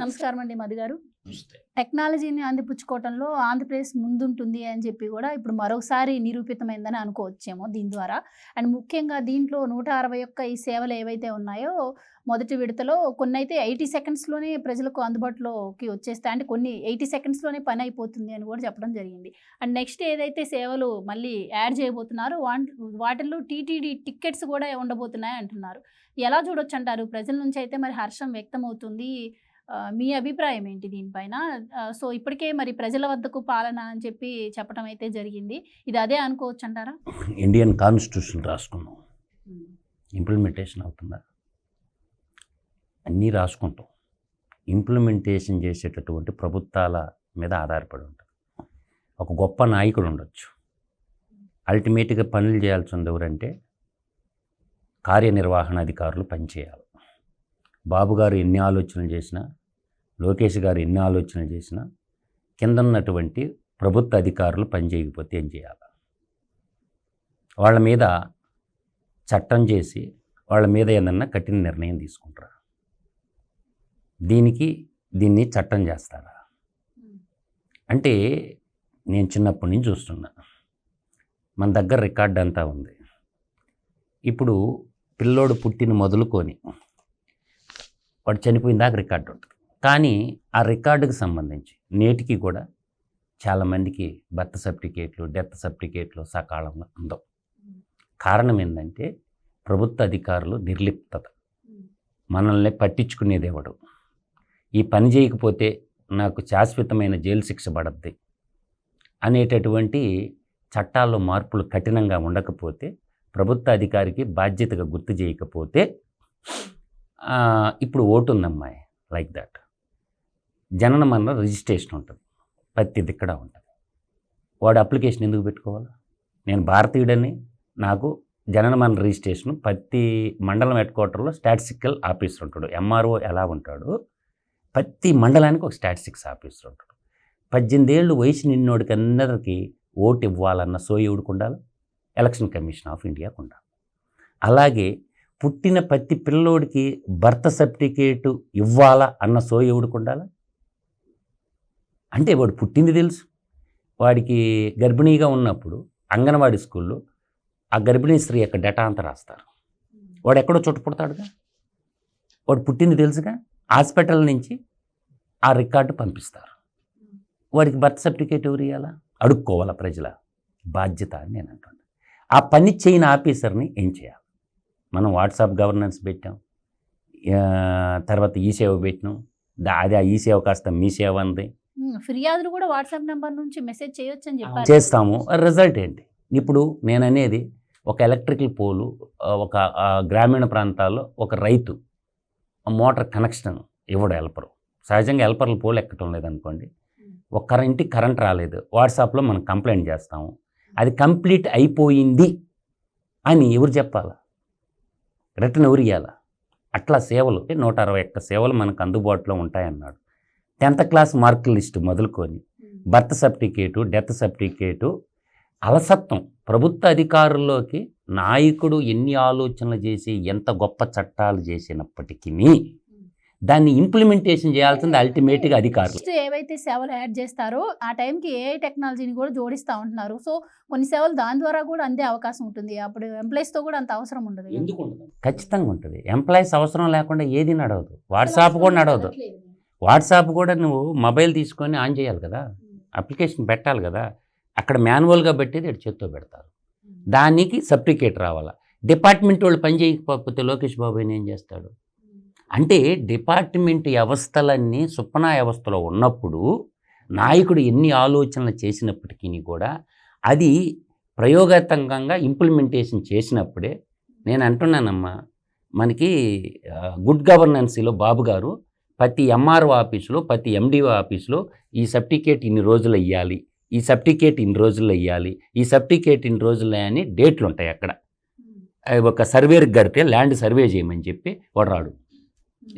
నమస్కారం అండి మధు గారు. నమస్తే. టెక్నాలజీని అందిపుచ్చుకోవటంలో ఆంధ్రప్రదేశ్ ముందుంటుంది అని చెప్పి కూడా ఇప్పుడు మరోసారి నిరూపితమైందని అనుకోవచ్చేమో దీని ద్వారా. అండ్ ముఖ్యంగా దీంట్లో 161 ఈ సేవలు ఏవైతే ఉన్నాయో మొదటి విడతలో కొన్నైతే 80 సెకండ్స్‌లోనే ప్రజలకు అందుబాటులోకి వచ్చేస్తాయి. అంటే కొన్ని 80 సెకండ్స్‌లోనే పని అయిపోతుంది అని కూడా చెప్పడం జరిగింది. అండ్ నెక్స్ట్ ఏదైతే సేవలు మళ్ళీ యాడ్ చేయబోతున్నారో వాటిల్లో టీటీడీ టికెట్స్ కూడా ఉండబోతున్నాయి అంటున్నారు. ఎలా చూడొచ్చంటారు? ప్రజల నుంచి అయితే మరి హర్షం వ్యక్తమవుతుంది. మీ అభిప్రాయం ఏంటి దీనిపైన? సో, ఇప్పటికే మరి ప్రజల వద్దకు పాలన అని చెప్పి చెప్పడం అయితే జరిగింది. ఇది అదే అనుకోవచ్చంటారా? ఇండియన్ కాన్స్టిట్యూషన్ రాసుకున్నాం. ఇంప్లిమెంటేషన్ అవుతుందా? అన్నీ రాసుకుంటాం. ఇంప్లిమెంటేషన్ చేసేటటువంటి ప్రభుత్వాల మీద ఆధారపడి ఉంటుంది. ఒక గొప్ప నాయకుడు ఉండొచ్చు. అల్టిమేట్గా పనులు చేయాల్సింది ఎవరంటే కార్యనిర్వహణ అధికారులు పనిచేయాలి. బాబు గారు ఎన్ని ఆలోచనలు చేసినా, లోకేష్ గారు ఎన్ని ఆలోచనలు చేసినా కింద ఉన్నటువంటి ప్రభుత్వ అధికారులు పనిచేయకపోతే ఏం చేయాలి? వాళ్ళ మీద చట్టం చేసి వాళ్ళ మీద ఏదన్నా కఠిన నిర్ణయం తీసుకుంటారా? దీన్ని చట్టం చేస్తారా? అంటే నేను చిన్నప్పటి నుంచి చూస్తున్నా. మన దగ్గర రికార్డ్ అంతా ఉంది. ఇప్పుడు పిల్లోడు పుట్టిన మొదలుకొని వాడు చనిపోయిన దాకా రికార్డు ఉంటుంది. కానీ ఆ రికార్డుకి సంబంధించి నేటికి కూడా చాలామందికి బర్త్ సర్టిఫికేట్లు, డెత్ సర్టిఫికేట్లు సకాలంలో అందవు. కారణం ఏంటంటే ప్రభుత్వ అధికారులు నిర్లిప్తత. మనల్ని పట్టించుకునేది ఎవడు? ఈ పని చేయకపోతే నాకు శాశ్వతమైన జైలు శిక్ష పడద్ది అనేటటువంటి చట్టాల్లో మార్పులు కఠినంగా ఉండకపోతే, ప్రభుత్వ అధికారికి బాధ్యతగా గుర్తు చేయకపోతే, ఇప్పుడు ఓటు ఉందమ్మాయి లైక్ దట్, జనన మరణ రిజిస్ట్రేషన్ ఉంటుంది, ప్రతిది ఇక్కడ ఉంటుంది. వాడు అప్లికేషన్ ఎందుకు పెట్టుకోవాలి? నేను భారతీయుడని నాకు జనన మరణ రిజిస్ట్రేషన్ ప్రతి మండలం హెడ్ క్వార్టర్లో స్టాటిస్టికల్ ఆఫీసర్ ఉంటాడు. ఎంఆర్ఓ ఎలా ఉంటాడు, ప్రతి మండలానికి ఒక స్టాటిస్టిక్స్ ఆఫీసర్ ఉంటాడు. 18 ఏళ్ళు వయసు నిన్నోడికి అందరికీ ఓటు ఇవ్వాలన్న సోయుడికి ఉండాలి, ఎలక్షన్ కమిషన్ ఆఫ్ ఇండియాకు ఉండాలి. అలాగే పుట్టిన ప్రతి పిల్లోడికి బర్త్ సర్టిఫికేటు ఇవ్వాలా అన్న సోయుడికి ఉండాలి. అంటే వాడు పుట్టింది తెలుసు. వాడికి గర్భిణీగా ఉన్నప్పుడు అంగన్వాడీ స్కూల్లో ఆ గర్భిణీ స్త్రీ యొక్క డేటా అంతా రాస్తారు. వాడు ఎక్కడో చుట్టుపుడతాడుగా, వాడు పుట్టింది తెలుసుగా. హాస్పిటల్ నుంచి ఆ రికార్డు పంపిస్తారు. వాడికి బర్త్ సర్టిఫికేట్ ఎవరు ఇవ్వాలా? అడుక్కోవాలా ప్రజల బాధ్యత అని నేను అంటున్నాను. ఆ పని చేయని ఆఫీసర్ని ఏం చేయాలి? మనం వాట్సాప్ గవర్నెన్స్ పెట్టాం, తర్వాత ఈ సేవ పెట్టినాం. అదే ఈ సేవ కాస్త మీ సేవ అంది. ఫిర్యాదులు కూడా వాట్సాప్ నెంబర్ నుంచి మెసేజ్ చేయొచ్చు అని చెప్పారు. చేస్తాము. రిజల్ట్ ఏంటి? ఇప్పుడు నేను అనేది ఒక ఎలక్ట్రికల్ పోలు, ఒక గ్రామీణ ప్రాంతాల్లో ఒక రైతు మోటార్ కనెక్షన్ ఇవ్వడు హెల్పరు. సహజంగా హెల్పర్లు పోలు ఎక్కటం లేదనుకోండి, ఒక ఇంటికి కరెంట్ రాలేదు, వాట్సాప్లో మనం కంప్లైంట్ చేస్తాము. అది కంప్లీట్ అయిపోయింది అని ఎవరు చెప్పాలా? రిటర్న్ ఎవరు ఇవ్వాలా? అట్లా సేవలు 161 సేవలు మనకు అందుబాటులో ఉంటాయన్నాడు. 10th క్లాస్ మార్కుల లిస్టు మొదలుకొని బర్త్ సర్టిఫికేటు, డెత్ సర్టిఫికేటు, అలసత్వం. ప్రభుత్వ అధికారుల్లోకి నాయకుడు ఎన్ని ఆలోచనలు చేసి ఎంత గొప్ప చట్టాలు చేసినప్పటికీ దాన్ని ఇంప్లిమెంటేషన్ చేయాల్సింది అల్టిమేట్గా అధికారులు. ఏవైతే సేవలు యాడ్ చేస్తారో ఆ టైంకి ఏఐ టెక్నాలజీని కూడా జోడిస్తూ ఉంటున్నారు. సో కొన్ని సేవలు దాని ద్వారా కూడా అందే అవకాశం ఉంటుంది. అప్పుడు ఎంప్లాయీస్తో కూడా అంత అవసరం ఉండదు. ఎందుకు ఉండదు? ఖచ్చితంగా ఉంటుంది. ఎంప్లాయీస్ అవసరం లేకుండా ఏది నడవదు. వాట్సాప్ కూడా నడవదు. వాట్సాప్ కూడా నువ్వు మొబైల్ తీసుకొని ఆన్ చేయాలి కదా, అప్లికేషన్ పెట్టాలి కదా. అక్కడ మాన్యువల్గా పెట్టేది ఇక్కడ చేత్తో పెడతారు. దానికి సర్టిఫికేట్ రావాలా. డిపార్ట్మెంట్ వాళ్ళు పని చేయకపోతే లోకేష్ బాబు ఏం చేస్తాడు? అంటే డిపార్ట్మెంట్ వ్యవస్థలన్నీ సుప్పనా వ్యవస్థలో ఉన్నప్పుడు నాయకుడు ఎన్ని ఆలోచనలు చేసినప్పటికీ కూడా అది ప్రయోగాత్మకంగా ఇంప్లిమెంటేషన్ చేసినప్పుడే. నేను అంటున్నానమ్మా, మనకి గుడ్ గవర్నెన్స్లో బాబు గారు ప్రతి ఎంఆర్ఓ ఆఫీసులో, ప్రతి ఎండిఓ ఆఫీసులో ఈ సర్టిఫికేట్ ఇన్ని రోజులు ఇవ్వాలి, ఈ సర్టిఫికేట్ ఇన్ని రోజుల్లో ఇవ్వాలి, ఈ సర్టిఫికేట్ ఇన్ని రోజుల్లో అని డేట్లు ఉంటాయి. అక్కడ ఒక సర్వేకి గడితే ల్యాండ్ సర్వే చేయమని చెప్పి వాడు రాడు,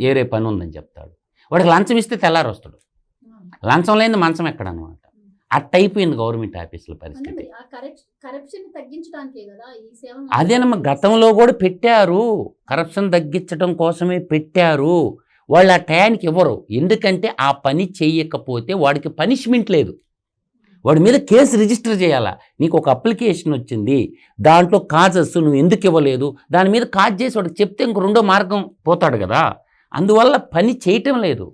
ఏరే పని ఉందని చెప్తాడు. వాడికి లంచం ఇస్తే తెల్లారు వస్తాడు. లంచం లేని మంచం ఎక్కడనమాట. అట్టయిపోయింది గవర్నమెంట్ ఆఫీసుల పరిస్థితి. అదేనమ్మా, గతంలో కూడా పెట్టారు, కరప్షన్ తగ్గించడం కోసమే పెట్టారు. వాళ్ళు ఆ టయానికి ఇవ్వరు. ఎందుకంటే ఆ పని చేయకపోతే వాడికి పనిష్మెంట్ లేదు. వాడి మీద కేసు రిజిస్టర్ చేయాలా. నీకు ఒక అప్లికేషన్ వచ్చింది, దాంట్లో కాజెస్ నువ్వు ఎందుకు ఇవ్వలేదు, దాని మీద కాజ్ చేసి వాడికి చెప్తే ఇంకో రెండో మార్గం పోతాడు కదా. అందువల్ల పని చేయటం లేదు.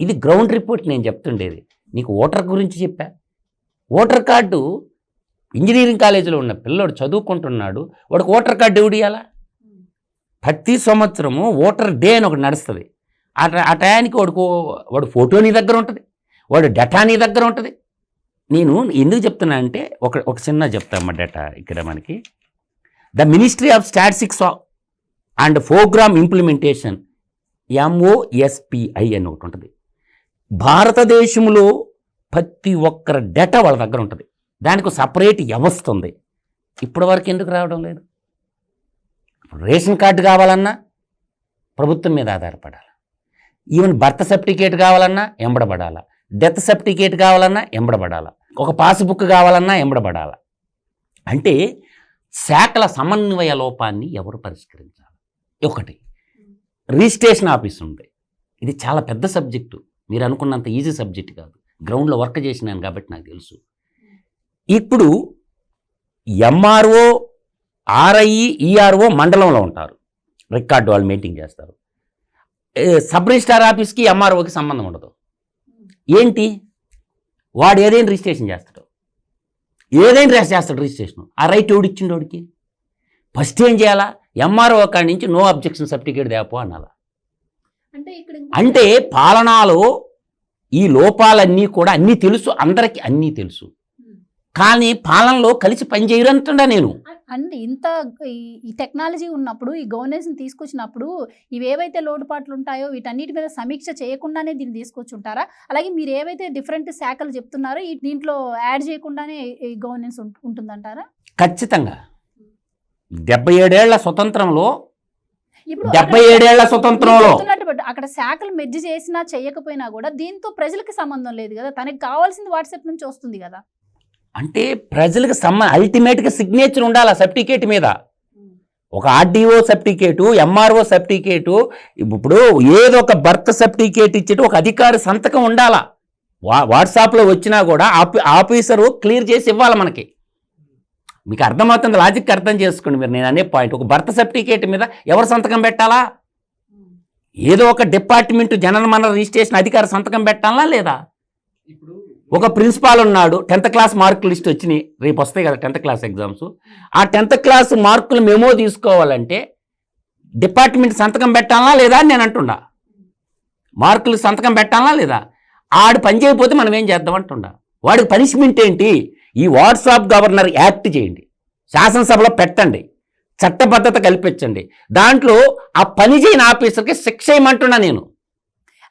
ఇది గ్రౌండ్ రిపోర్ట్ నేను చెప్తుండేది. నీకు ఓటర్ గురించి చెప్పా. ఓటర్ కార్డు ఇంజనీరింగ్ కాలేజీలో ఉన్న పిల్లోడు చదువుకుంటున్నాడు, వాడికి ఓటర్ కార్డు ఎవడు ఇవ్వాలా? ప్రతి సంవత్సరము ఓటర్ డే అని ఒకటి నడుస్తుంది. ఆ టయానికి వాడు ఫోటో నీ దగ్గర ఉంటుంది, వాడు డేటా నీ దగ్గర ఉంటుంది. నేను ఎందుకు చెప్తున్నా అంటే ఒక చిన్న చెప్తామా డేటా. ఇక్కడ మనకి the ministry of statistics and programme implementation MOSPI అని ఒకటి ఉంటుంది. భారతదేశంలో ప్రతి ఒక్కరి డేటా వాళ్ళ దగ్గర ఉంటుంది. దానికి సపరేట్ వ్యవస్థ ఉంది. ఇప్పటివరకు ఎందుకు రావడం లేదు? రేషన్ కార్డు కావాలన్నా ప్రభుత్వం మీద ఆధారపడాలి. ఈవెన్ బర్త్ సర్టిఫికేట్ కావాలన్నా ఎంబడబడాలా, డెత్ సర్టిఫికేట్ కావాలన్నా ఎంబడబడాలా, ఒక పాస్బుక్ కావాలన్నా ఎంబడబడాలా. అంటే శాఖల సమన్వయ లోపాన్ని ఎవరు పరిష్కరించాలి? ఒకటి రిజిస్ట్రేషన్ ఆఫీస్ ఉంది. ఇది చాలా పెద్ద సబ్జెక్టు, మీరు అనుకున్నంత ఈజీ సబ్జెక్ట్ కాదు. గ్రౌండ్లో వర్క్ చేసినాను కాబట్టి నాకు తెలుసు. ఇప్పుడు MRO, RI, ERO మండలంలో ఉంటారు, రికార్డు వాళ్ళు మెయింటైన్ చేస్తారు. సబ్ రిజిస్ట్రార్ ఆఫీస్కి MROకి సంబంధం ఉండదు. ఏంటి? వాడు ఏదైనా రిజిస్ట్రేషన్ చేస్తాడు, రిజిస్ట్రేషన్. ఆ రైట్ ఎవడు ఇచ్చిండు వాడికి? ఫస్ట్ ఏం చేయాలా? MRO కాడి నుంచి నో అబ్జెక్షన్ సర్టిఫికేట్ తేపో అనాలా. అంటే పాలనలో ఈ లోపాలన్నీ కూడా అన్నీ తెలుసు, అందరికీ అన్నీ తెలుసు, కానీ పాలనలో కలిసి పనిచేయరు అంటున్నా నేను. అంటే ఇంత ఈ టెక్నాలజీ ఉన్నప్పుడు, ఈ గవర్నెన్స్ని తీసుకొచ్చినప్పుడు ఇవి ఏవైతే లోటుపాట్లు ఉంటాయో వీటన్నిటి మీద సమీక్ష చేయకుండానే దీన్ని తీసుకొచ్చి ఉంటారా? అలాగే మీరు ఏవైతే డిఫరెంట్ శాఖలు చెప్తున్నారో దీంట్లో యాడ్ చేయకుండానే ఈ గవర్నెన్స్ ఉంటుందంటారా? ఖచ్చితంగా. 77 ఏళ్ల స్వతంత్రంలో, 77 ఏళ్ల స్వతంత్రంలో అక్కడ శాఖలు మెర్జ్ చేసినా చేయకపోయినా కూడా దీంతో ప్రజలకు సంబంధం లేదు కదా. తనకి కావాల్సింది వాట్సాప్ నుంచి వస్తుంది కదా. అంటే ప్రజలకు అల్టిమేట్గా సిగ్నేచర్ ఉండాలి ఆ సర్టిఫికేట్ మీద. ఒక RDO సర్టిఫికేటు, MRO సర్టిఫికేటు, ఇప్పుడు ఏదో ఒక బర్త్ సర్టిఫికేట్ ఇచ్చేటి ఒక అధికారి సంతకం ఉండాలా. వాట్సాప్లో వచ్చినా కూడా ఆఫీసరు క్లియర్ చేసి ఇవ్వాలి మనకి. మీకు అర్థమవుతుంది, లాజిక్ అర్థం చేసుకోండి మీరు. నేను అనే పాయింట్, ఒక బర్త్ సర్టిఫికేట్ మీద ఎవరు సంతకం పెట్టాలా? ఏదో ఒక డిపార్ట్మెంట్ జనరల్ మన రిజిస్ట్రేషన్ అధికారి సంతకం పెట్టాలా లేదా? ఒక ప్రిన్సిపాల్ ఉన్నాడు, 10th క్లాస్ మార్కులు లిస్ట్ వచ్చినాయి, రేపు వస్తాయి కదా 10th క్లాస్ ఎగ్జామ్స్. ఆ 10th క్లాస్ మార్కులు మెమో తీసుకోవాలంటే డిపార్ట్మెంట్ సంతకం పెట్టాలా లేదా అని నేను అంటుండా. మార్కులు సంతకం పెట్టాలా లేదా? ఆడు పని చేయకపోతే మనం ఏం చేద్దాం అంటుండా. వాడికి పనిష్మెంట్ ఏంటి? ఈ వాట్సాప్ గవర్నర్ యాక్ట్ చేయండి, శాసనసభలో పెట్టండి, చట్టబద్ధత కల్పించండి. దాంట్లో ఆ పని చేయని ఆఫీసర్కి శిక్ష ఏమంటున్నా నేను.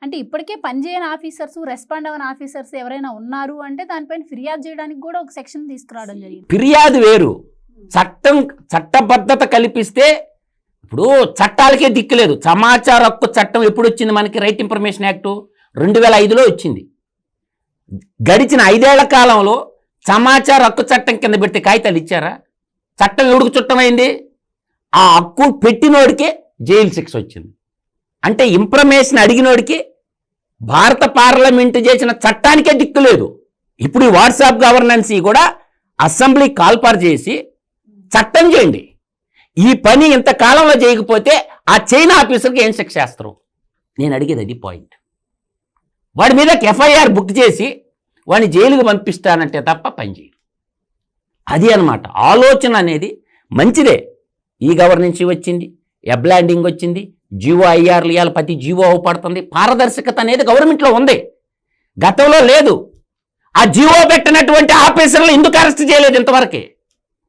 అంటే ఇప్పటికే పనిచేయని ఆఫీసర్స్, రెస్పాండ్ అవ్వని ఆఫీసర్స్ ఎవరైనా ఉన్నారు అంటే దానిపైన ఫిర్యాదు చేయడానికి కూడా ఒక సెక్షన్ తీసుకురావడం జరిగింది. ఫిర్యాదు వేరు, చట్టబద్ధత కల్పిస్తే. ఇప్పుడు చట్టాలకే దిక్కులేదు. సమాచార హక్కు చట్టం ఎప్పుడు వచ్చింది మనకి? రైట్ ఇన్ఫర్మేషన్ యాక్టు 2005లో వచ్చింది. గడిచిన 5 ఏళ్ల కాలంలో సమాచార హక్కు చట్టం కింద పెట్టి కాగితాలు ఇచ్చారా? చట్టం ఎవడికి చుట్టమైంది? ఆ హక్కు పెట్టినోడికే జైలు శిక్ష వచ్చింది. అంటే ఇన్ఫర్మేషన్ అడిగినోడికి భారత పార్లమెంటు చేసిన చట్టానికే దిక్కు లేదు. ఇప్పుడు ఈ వాట్సాప్ గవర్నెన్స్ కూడా అసెంబ్లీ కాల్పార్ చేసి చట్టం చేయండి. ఈ పని ఇంతకాలంలో చేయకపోతే ఆ చైనా ఆఫీసర్కి ఏం శిక్ష చేస్తారు? నేను అడిగేది అది పాయింట్. వాడి మీద FIR బుక్ చేసి వాడిని జైలుకు పంపిస్తానంటే తప్ప పనిచేయరు. అది అన్నమాట ఆలోచన అనేది. మంచిదే, ఈ గవర్నెన్స్ వచ్చింది, ఎబ్లాండింగ్ వచ్చింది, జీవో IRలు ఇవ్వాలి, ప్రతి జీవో అవపడుతుంది. పారదర్శకత అనేది గవర్నమెంట్లో ఉంది, గతంలో లేదు. ఆ జీవో పెట్టినటువంటి ఆఫీసర్లు ఎందుకు అరెస్ట్ చేయలేదు ఇంతవరకే?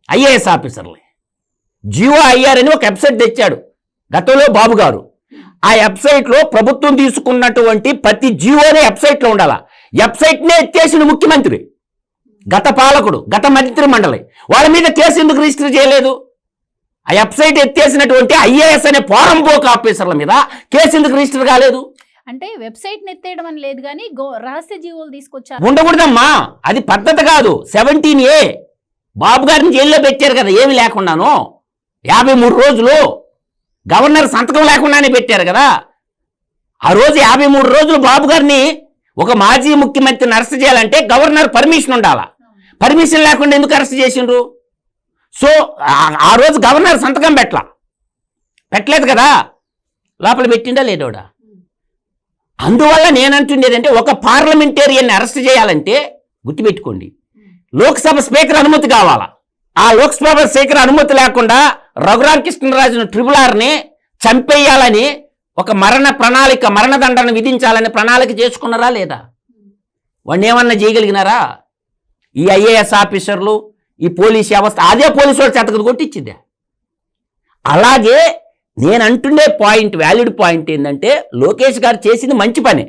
IAS ఆఫీసర్లే. జీవో IR అని ఒక వెబ్సైట్ తెచ్చాడు గతంలో బాబు గారు. ఆ వెబ్సైట్లో ప్రభుత్వం తీసుకున్నటువంటి ప్రతి జీవోనే వెబ్సైట్లో ఉండాలా. వెబ్సైట్నే ఎత్తేసిన ముఖ్యమంత్రి, గత పాలకుడు, గత మంత్రి మండలి, వాళ్ళ మీద కేసు ఎందుకు రిజిస్టర్ చేయలేదు? ఆ వెబ్సైట్ ఎత్తేసినటువంటి IAS అనే పోరంపోక ఆఫీసర్ల మీద కేసు ఎందుకు రిజిస్టర్ కాలేదు? అంటే వెబ్సైట్ ఎత్తేయడం అని లేదు కానీ రహస్య జీవోలు తీసుకొచ్చారు. ఉండకూడదమ్మా, అది పద్ధతి కాదు. 17A బాబు గారిని జైల్లో పెట్టారు కదా, ఏమి లేకుండాను. 53 రోజులు గవర్నర్ సంతకం లేకుండానే పెట్టారు కదా. ఆ రోజు 53 రోజులు బాబు గారిని ఒక మాజీ ముఖ్యమంత్రిని అరెస్ట్ చేయాలంటే గవర్నర్ పర్మిషన్ ఉండాలా. పర్మిషన్ లేకుండా ఎందుకు అరెస్ట్ చేసిండ్రు? సో ఆ రోజు గవర్నర్ సంతకం పెట్టలేదు కదా, లోపల పెట్టిండా లేదోడా. అందువల్ల నేనంటుండేది అంటే ఒక పార్లమెంటేరియన్ని అరెస్ట్ చేయాలంటే గుర్తుపెట్టుకోండి, లోక్సభ స్పీకర్ అనుమతి కావాలా. ఆ లోక్సభ స్పీకర్ అనుమతి లేకుండా రఘురామ కృష్ణరాజును RRRని చంపేయాలని ఒక మరణదండన విధించాలని ప్రణాళిక చేసుకున్నారా లేదా? వాడిని ఏమన్నా చేయగలిగినారా? ఈ IAS ఆఫీసర్లు, ఈ పోలీస్ వ్యవస్థ అదే పోలీసు వాళ్ళు చెత్తకది కొట్టించిందే. అలాగే నేను అంటుండే పాయింట్, వ్యాలిడ్ పాయింట్ ఏంటంటే లోకేష్ గారు చేసింది మంచి పని.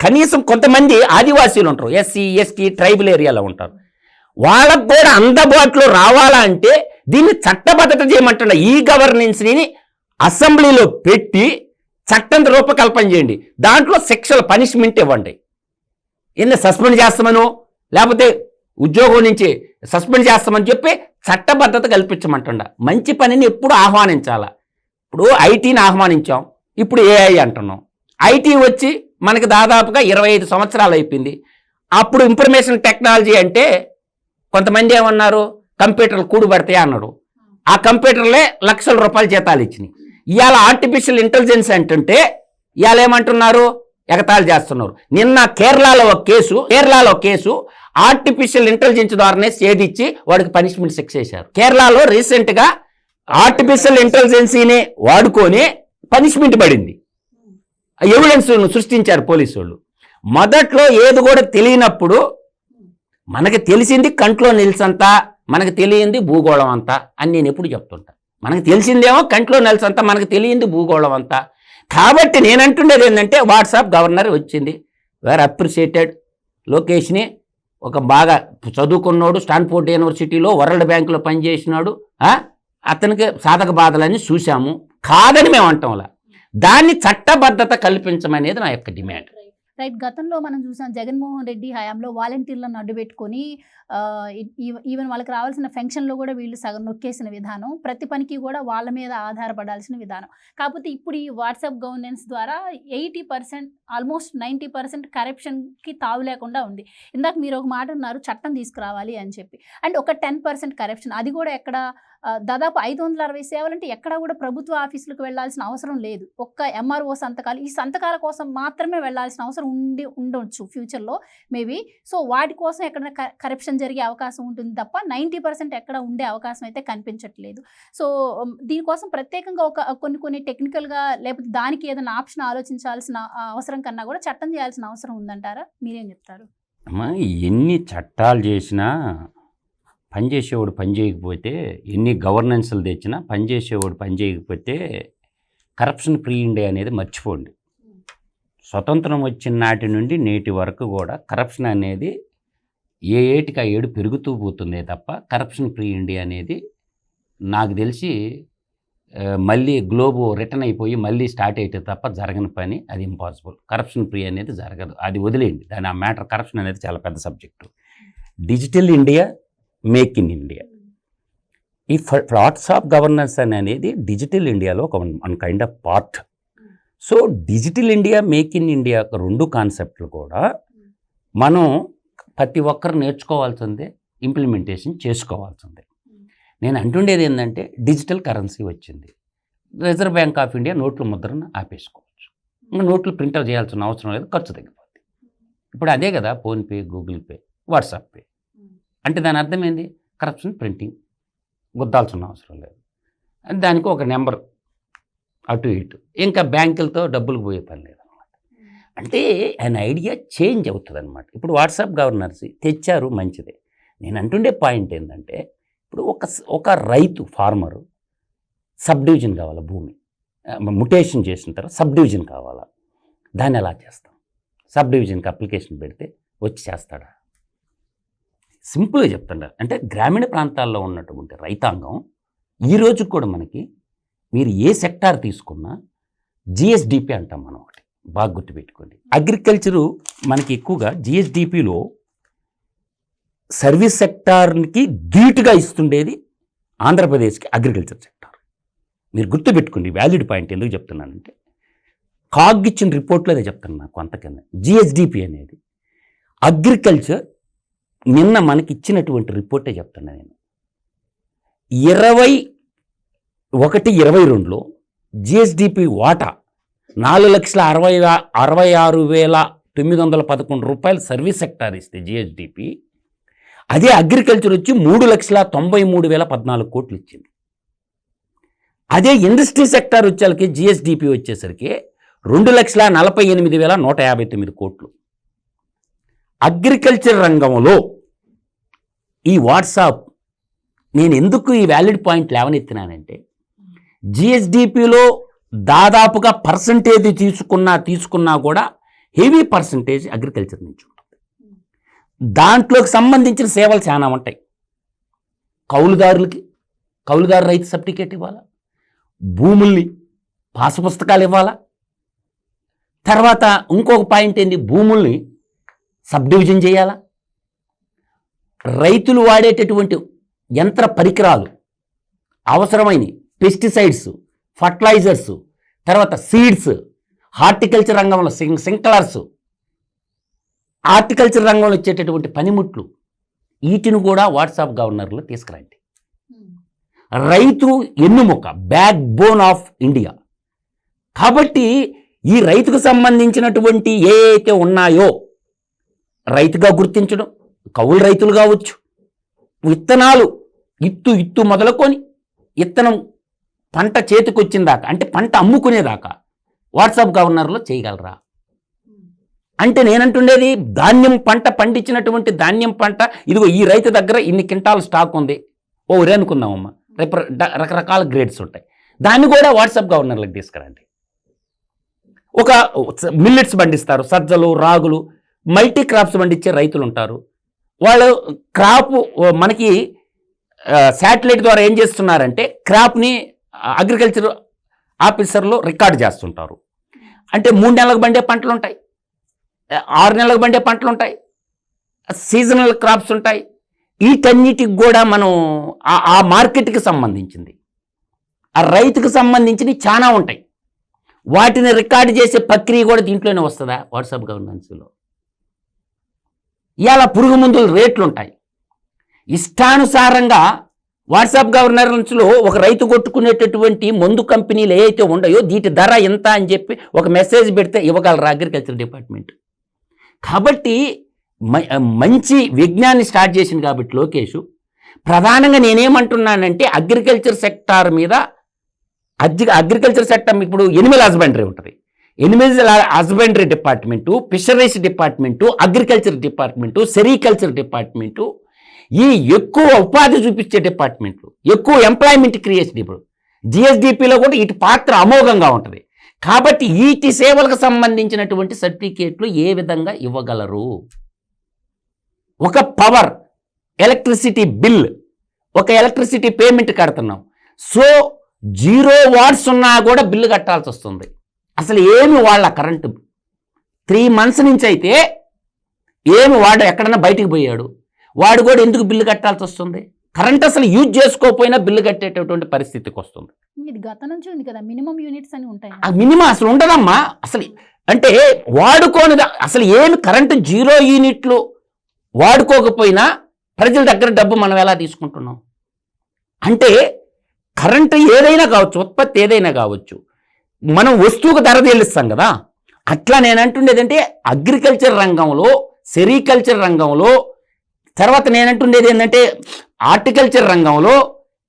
కనీసం కొంతమంది ఆదివాసీలు ఉంటారు, SC ST ట్రైబల్ ఏరియాలో ఉంటారు, వాళ్ళకు కూడా అందుబాటులో రావాలా అంటే దీన్ని చట్టబద్ధత చేయమంటున్నా. ఈ గవర్నెన్స్ని అసెంబ్లీలో పెట్టి చట్టం రూపకల్పన చేయండి. దాంట్లో శిక్షల పనిష్మెంట్ ఇవ్వండి. ఎన్ని సస్పెండ్ చేస్తామనో లేకపోతే ఉద్యోగం నుంచి సస్పెండ్ చేస్తామని చెప్పి చట్టబద్ధత కల్పించమంటుండ. మంచి పనిని ఎప్పుడు ఆహ్వానించాలా. ఇప్పుడు ఐటీని ఆహ్వానించాం, ఇప్పుడు AI అంటున్నాం. ఐటీ వచ్చి మనకి దాదాపుగా 25 సంవత్సరాలు అయిపోయింది. అప్పుడు ఇన్ఫర్మేషన్ టెక్నాలజీ అంటే కొంతమంది ఏమన్నారు, కంప్యూటర్లు కూడుబడతాయి అన్నాడు. ఆ కంప్యూటర్లే లక్షల రూపాయల జీతాలు ఇచ్చినాయి. ఇవాళ ఆర్టిఫిషియల్ ఇంటెలిజెన్స్ అంటుంటే ఇవాళ ఏమంటున్నారు, ఎగతాళి చేస్తున్నారు. నిన్న కేరళలో ఒక కేసు ఆర్టిఫిషియల్ ఇంటెలిజెన్స్ ద్వారానే సేధించి వాడికి పనిష్మెంట్ శిక్ష చేశారు. కేరళలో రీసెంట్గా ఆర్టిఫిషియల్ ఇంటెలిజెన్సీని వాడుకొని పనిష్మెంట్ పడింది. ఎవిడెన్స్ సృష్టించారు పోలీసు వాళ్ళు. మొదట్లో ఏది కూడా తెలియనప్పుడు మనకి తెలిసింది కంట్లో నిల్సంతా, మనకు తెలియంది భూగోళం అంతా అని నేను ఎప్పుడు చెప్తుంటా. మనకు తెలిసిందేమో కంట్లో నిల్సంతా, మనకు తెలియంది భూగోళం అంతా. కాబట్టి నేనంటుండేది ఏంటంటే వాట్సాప్ గవర్నర్ వచ్చింది, వేర్ అప్రిషియేటెడ్. లోకేష్ని ఒక బాగా చదువుకున్నాడు, స్టాన్ఫోర్డ్ యూనివర్సిటీలో వరల్డ్ బ్యాంకులో పనిచేసినాడు, అతనికి సాధక బాధలని చూసాము, కాదని మేము అంటాంలా. దాన్ని చట్టబద్ధత కల్పించమనేది నా యొక్క డిమాండ్. రైట్. గతంలో మనం చూసాం జగన్మోహన్ రెడ్డి హయాంలో వాలంటీర్లను అడ్డుపెట్టుకొని ఈవెన్ వాళ్ళకి రావాల్సిన పెన్షన్లో కూడా వీళ్ళు సగం నొక్కేసిన విధానం, ప్రతి పనికి కూడా వాళ్ళ మీద ఆధారపడాల్సిన విధానం. కాకపోతే ఇప్పుడు ఈ వాట్సాప్ గవర్నెన్స్ ద్వారా 80% ఆల్మోస్ట్ 90% కరప్షన్కి తావు లేకుండా ఉంది. ఇందాక మీరు ఒక మాట అన్నారు, చట్టం తీసుకురావాలి అని చెప్పి. అండ్ ఒక 10% కరప్షన్, అది కూడా ఎక్కడ దాదాపు 560 సేవలంటే ఎక్కడా కూడా ప్రభుత్వ ఆఫీసులకు వెళ్లాల్సిన అవసరం లేదు. ఒక్క MRO సంతకాలు, ఈ సంతకాల కోసం మాత్రమే వెళ్లాల్సిన అవసరం ఉండొచ్చు ఫ్యూచర్లో మేబీ. సో వాటి కోసం ఎక్కడ కరప్షన్ జరిగే అవకాశం ఉంటుంది తప్ప 90% ఎక్కడ ఉండే అవకాశం అయితే కనిపించట్లేదు. సో దీనికోసం ప్రత్యేకంగా కొన్ని టెక్నికల్గా లేకపోతే దానికి ఏదైనా ఆప్షన్ ఆలోచించాల్సిన అవసరం కన్నా కూడా చట్టం చేయాల్సిన అవసరం ఉందంటారా? మీరేం చెప్తారు? అమ్మా, ఎన్ని చట్టాలు చేసినా పనిచేసేవాడు పని చేయకపోతే, ఎన్ని గవర్నెన్స్లు తెచ్చినా పనిచేసేవాడు పని చేయకపోతే కరప్షన్ ఫ్రీ ఇండియా అనేది మర్చిపోండి. స్వతంత్రం వచ్చిన నాటి నుండి నేటి వరకు కూడా కరప్షన్ అనేది ఏ ఏటికి ఆ ఏడు పెరుగుతూ పోతుందే తప్ప కరప్షన్ ఫ్రీ ఇండియా అనేది నాకు తెలిసి మళ్ళీ గ్లోబ్ రిటర్న్ అయిపోయి మళ్ళీ స్టార్ట్ అయితే తప్ప జరగని పని, అది ఇంపాసిబుల్. కరప్షన్ ఫ్రీ అనేది జరగదు, అది వదిలేయండి. దాని ఆ మ్యాటర్, కరప్షన్ అనేది చాలా పెద్ద subject. Digital India, make in India, ఈ వాట్సాప్ గవర్నెన్స్ అనేది డిజిటల్ ఇండియాలో ఒక one kind of part. So digital India, make in India రెండు కాన్సెప్ట్లు కూడా మనం ప్రతి ఒక్కరు నేర్చుకోవాల్సిందే, ఇంప్లిమెంటేషన్ చేసుకోవాల్సిందే. నేను అంటుండేది ఏంటంటే డిజిటల్ కరెన్సీ వచ్చింది, రిజర్వ్ బ్యాంక్ ఆఫ్ ఇండియా నోట్ల ముద్రను ఆపేసుకోవచ్చు, ఇంకా నోట్లు ప్రింటర్ చేయాల్సిన అవసరం లేదు, ఖర్చు తగ్గిపోతుంది. ఇప్పుడు అదే కదా PhonePe, Google pay, WhatsApp pay. అంటే దాని అర్థం ఏంది? కరప్షన్ ప్రింటింగ్ గుద్దాల్సిన అవసరం లేదు, దానికి ఒక నెంబర్ అటు ఇటు, ఇంకా బ్యాంకులతో డబ్బులు పోయే పని లేదనమాట. అంటే an ఐడియా చేంజ్ అవుతుంది అనమాట. ఇప్పుడు వాట్సాప్ గవర్నర్స్ తెచ్చారు, మంచిదే. నేను అంటుండే పాయింట్ ఏంటంటే ఇప్పుడు ఒక రైతు ఫార్మరు సబ్ డివిజన్ కావాలా, భూమి ముటేషన్ చేసిన తర్వాత సబ్ డివిజన్ కావాలా, దాన్ని ఎలా చేస్తాం? సబ్ డివిజన్కి అప్లికేషన్ పెడితే వచ్చి చేస్తాడా? సింపుల్గా చెప్తాడు. అంటే గ్రామీణ ప్రాంతాల్లో ఉన్నటువంటి రైతాంగం ఈ రోజుకి కూడా మనకి, మీరు ఏ సెక్టార్ తీసుకున్నా GSDP అంటాం మనం, ఒకటి బాగా గుర్తుపెట్టుకోండి. అగ్రికల్చరు మనకి ఎక్కువగా GSDPలో సర్వీస్ సెక్టార్కి ధీటుగా ఇస్తుండేది ఆంధ్రప్రదేశ్కి అగ్రికల్చర్ సెక్టార్. మీరు గుర్తుపెట్టుకోండి, వ్యాలిడ్ పాయింట్ ఎందుకు చెప్తున్నానంటే కాగ్ ఇచ్చిన రిపోర్ట్లో అదే చెప్తాను నాకు కొంత కింద. జిఎస్డిపి అనేది అగ్రికల్చర్ నిన్న మనకి ఇచ్చినటువంటి రిపోర్టే చెప్తున్నా నేను. 21/22లో జిఎస్డిపి వాటా 4,66,911 రూపాయలు సర్వీస్ సెక్టార్ ఇస్తే జిఎస్డిపి, అదే అగ్రికల్చర్ వచ్చి 3,93,014 కోట్లు ఇచ్చింది. అదే ఇండస్ట్రీ సెక్టార్ వచ్చేసరికి జిఎస్డిపి వచ్చేసరికి 2,48,159 కోట్లు. అగ్రికల్చర్ రంగంలో ఈ వాట్సాప్ నేను ఎందుకు ఈ వ్యాలిడ్ పాయింట్ లేవనెత్తినానంటే, జిఎస్డిపిలో దాదాపుగా పర్సంటేజ్ తీసుకున్నా కూడా హెవీ పర్సంటేజ్ అగ్రికల్చర్ నుంచి ఉంటుంది. దాంట్లోకి సంబంధించిన సేవలు చాలా ఉంటాయి. కౌలుదారు రైతు సర్టిఫికేట్ ఇవ్వాలా, భూముల్ని పాసుపుస్తకాలు ఇవ్వాలా, తర్వాత ఇంకొక పాయింట్ ఏంటి, భూముల్ని సబ్ డివిజన్ చేయాలా, రైతులు వాడేటటువంటి యంత్ర పరికరాలు అవసరమైన పెస్టిసైడ్స్, ఫర్టిలైజర్స్, తర్వాత సీడ్స్, హార్టికల్చర్ రంగంలో సింక్లర్స్, హార్టికల్చర్ రంగంలో వచ్చేటటువంటి పనిముట్లు, వీటిని కూడా వాట్సాప్ గవర్నర్లో తీసుకురండి. రైతు ఎన్నుముక, బ్యాక్ బోన్ ఆఫ్ ఇండియా. కాబట్టి ఈ రైతుకు సంబంధించినటువంటి ఏ అయితే ఉన్నాయో రైతుగా గుర్తించడం, కౌలు రైతులు కావచ్చు, విత్తనాలు ఇత్తు మొదలుకొని ఇత్తనం పంట చేతికొచ్చిన దాకా, అంటే పంట అమ్ముకునేదాకా వాట్సాప్ గవర్నర్లో చేయగలరా అంటే, నేనంటుండేది ధాన్యం పంట పండించినటువంటి ధాన్యం పంట ఇదిగో ఈ రైతు దగ్గర ఇన్ని క్వింటాల్ స్టాక్ ఉంది, ఒరే అనుకుందామమ్మా, రేపు రకరకాల గ్రేడ్స్ ఉంటాయి, దాన్ని కూడా వాట్సాప్ గవర్నర్లకు తీసుకురండి. ఒక మిల్లెట్స్ పండిస్తారు, సజ్జలు, రాగులు, మల్టీ క్రాప్స్ పండించే రైతులు ఉంటారు. వాళ్ళు క్రాప్ మనకి శాటిలైట్ ద్వారా ఏం చేస్తున్నారంటే క్రాప్ని అగ్రికల్చర్ ఆఫీసర్లు రికార్డ్ చేస్తుంటారు. అంటే 3 నెలలకు పండే పంటలు ఉంటాయి, 6 నెలలకు పండే పంటలు ఉంటాయి, సీజనల్ క్రాప్స్ ఉంటాయి. వీటన్నిటికి కూడా మనం ఆ మార్కెట్కి సంబంధించింది, ఆ రైతుకు సంబంధించినవి చాలా ఉంటాయి. వాటిని రికార్డు చేసే ప్రక్రియ కూడా దీంట్లోనే వస్తుందా వాట్సాప్ గవర్నెన్స్లో? ఇవాళ పురుగు మందుల రేట్లు ఉంటాయి. ఇష్టానుసారంగా వాట్సాప్ గవర్నెన్స్లో ఒక రైతు కొట్టుకునేటటువంటి మందు కంపెనీలు ఏవైతే ఉన్నాయో వీటి ధర ఎంత అని చెప్పి ఒక మెసేజ్ పెడితే ఇవ్వగలరు అగ్రికల్చర్ డిపార్ట్మెంట్. కాబట్టి మంచి విజ్ఞాన్ని స్టార్ట్ చేసింది కాబట్టి లోకేష్, ప్రధానంగా నేనేమంటున్నానంటే అగ్రికల్చర్ సెక్టార్ మీద అగ్రికల్చర్ సెక్టర్ ఇప్పుడు ఎనిమల్ హస్బెండరీ ఉంటుంది, Animal husbandry department, fisheries department, agriculture department, sericulture department, ఈ ఎక్కువ ఉపాధి చూపించే డిపార్ట్మెంట్లు, ఎక్కువ ఎంప్లాయ్మెంట్ క్రియేషన్. ఇప్పుడు జిఎస్డిపిలో కూడా వీటి పాత్ర అమోఘంగా ఉంటుంది. కాబట్టి వీటి సేవలకు సంబంధించినటువంటి సర్టిఫికేట్లు ఏ విధంగా ఇవ్వగలరు? ఒక పవర్ ఎలక్ట్రిసిటీ బిల్, ఒక ఎలక్ట్రిసిటీ పేమెంట్ కడుతున్నాం, సో 0 వాట్స్ ఉన్నా కూడా బిల్లు కట్టాల్సి వస్తుంది. అసలు ఏమి వాళ్ళ కరెంటు 3 months నుంచి అయితే ఏమి వాడు ఎక్కడన్నా బయటికి పోయాడు, వాడు కూడా ఎందుకు బిల్లు కట్టాల్సి వస్తుంది? కరెంట్ అసలు యూజ్ చేసుకోకపోయినా బిల్లు కట్టేటటువంటి పరిస్థితికి వస్తుంది. ఇది గత నుంచి ఉంది కదా, మినిమం యూనిట్స్ అని ఉంటాయి. ఆ మినిమం అసలు ఉండదమ్మా. అసలు అంటే వాడుకోని అసలు ఏమి కరెంటు 0 యూనిట్లు వాడుకోకపోయినా ప్రజల దగ్గర డబ్బు మనం ఎలా తీసుకుంటున్నాం? అంటే కరెంటు ఏదైనా కావచ్చు, ఉత్పత్తి ఏదైనా కావచ్చు, మనం వస్తువుకు ధర చెల్లిస్తాం కదా. అట్లా నేను అంటుండేదంటే అగ్రికల్చర్ రంగంలో, సెరికల్చర్ రంగంలో, తర్వాత నేను అంటుండేది ఏంటంటే హార్టికల్చర్ రంగంలో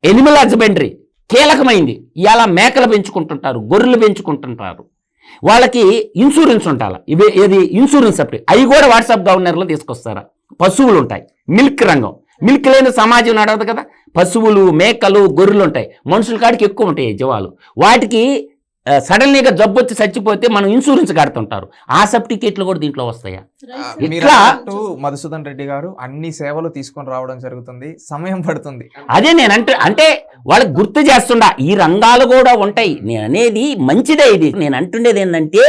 ఎనిమల్ హస్బెండరీ కీలకమైంది. ఇవాళ మేకలు పెంచుకుంటుంటారు, గొర్రెలు పెంచుకుంటుంటారు, వాళ్ళకి ఇన్సూరెన్స్ ఉండాలి. ఏది ఇన్సూరెన్స్ అప్పుడు అవి కూడా వాట్సాప్ గవర్నర్లో తీసుకొస్తారా? పశువులు ఉంటాయి, మిల్క్ రంగం, మిల్క్ లేని సమాజం నడవదు కదా. పశువులు, మేకలు, గొర్రెలు ఉంటాయి, మనుషుల కాడికి ఎక్కువ ఉంటాయి జీవాలు. వాటికి సడన్లీగా జబ్బు వచ్చి చచ్చిపోతే మనం ఇన్సూరెన్స్ కడుతుంటారు, ఆ సర్టిఫికేట్లు కూడా దీంట్లో వస్తాయా? ఇట్లా మధుసూదన్ రెడ్డి గారు అన్ని సేవలు తీసుకొని రావడం జరుగుతుంది, సమయం పడుతుంది. అదే నేను అంటే వాళ్ళకి గుర్తు చేస్తుండా ఈ రంగాలు కూడా ఉంటాయి. నేను అనేది మంచిదే. ఇది నేను అంటుండేది ఏంటంటే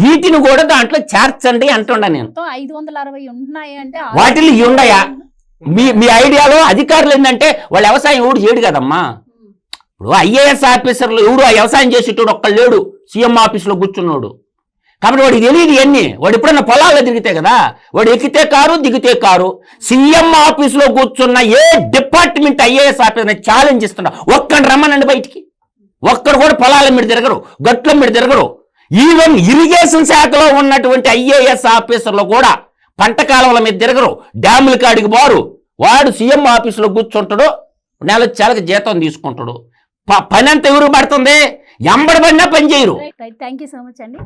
వీటిని కూడా దాంట్లో చేర్చండి అంటుండా. నేను 560 ఉన్నాయి అంటే వాటిని ఉండయా? మీ ఐడియాలో అధికారులు ఏంటంటే వాళ్ళు వ్యవసాయం ఎవడు చేయడు కదమ్మా. ఇప్పుడు ఐఏఎస్ ఆఫీసర్లు ఎవడు ఆ వ్యవసాయం చేసేటోడు ఒక్కడు లేడు, సీఎం ఆఫీసులో కూర్చున్నాడు. కాబట్టి వాడికి తెలియదు ఇవన్నీ. వాడు ఎప్పుడన్నా పొలాల్లో తిరిగితే కదా, వాడు ఎక్కితే కారు దిగితే కారు. సీఎం ఆఫీసులో కూర్చున్న ఏ డిపార్ట్మెంట్ ఐఏఎస్ ఆఫీసర్ ఛాలెంజ్ ఇస్తున్నా, ఒక్కడు రమ్మనండి బయటికి. ఒక్కడు కూడా పొలాల మీద తిరగరు, గట్ల మీద తిరగరు. ఈవెన్ ఇరిగేషన్ శాఖలో ఉన్నటువంటి ఐఏఎస్ ఆఫీసర్లు కూడా పంట కాలువల మీద తిరగరు, డ్యాముల కాడికి బారు. వాడు సీఎం ఆఫీసులో కూర్చుంటాడు, నెలకి జీతం తీసుకుంటాడు. పని అంతా ఎవరు పడుతుంది, ఎంబడబడినా పని చేయరు. థ్యాంక్ యూ సో మచ్ అండి.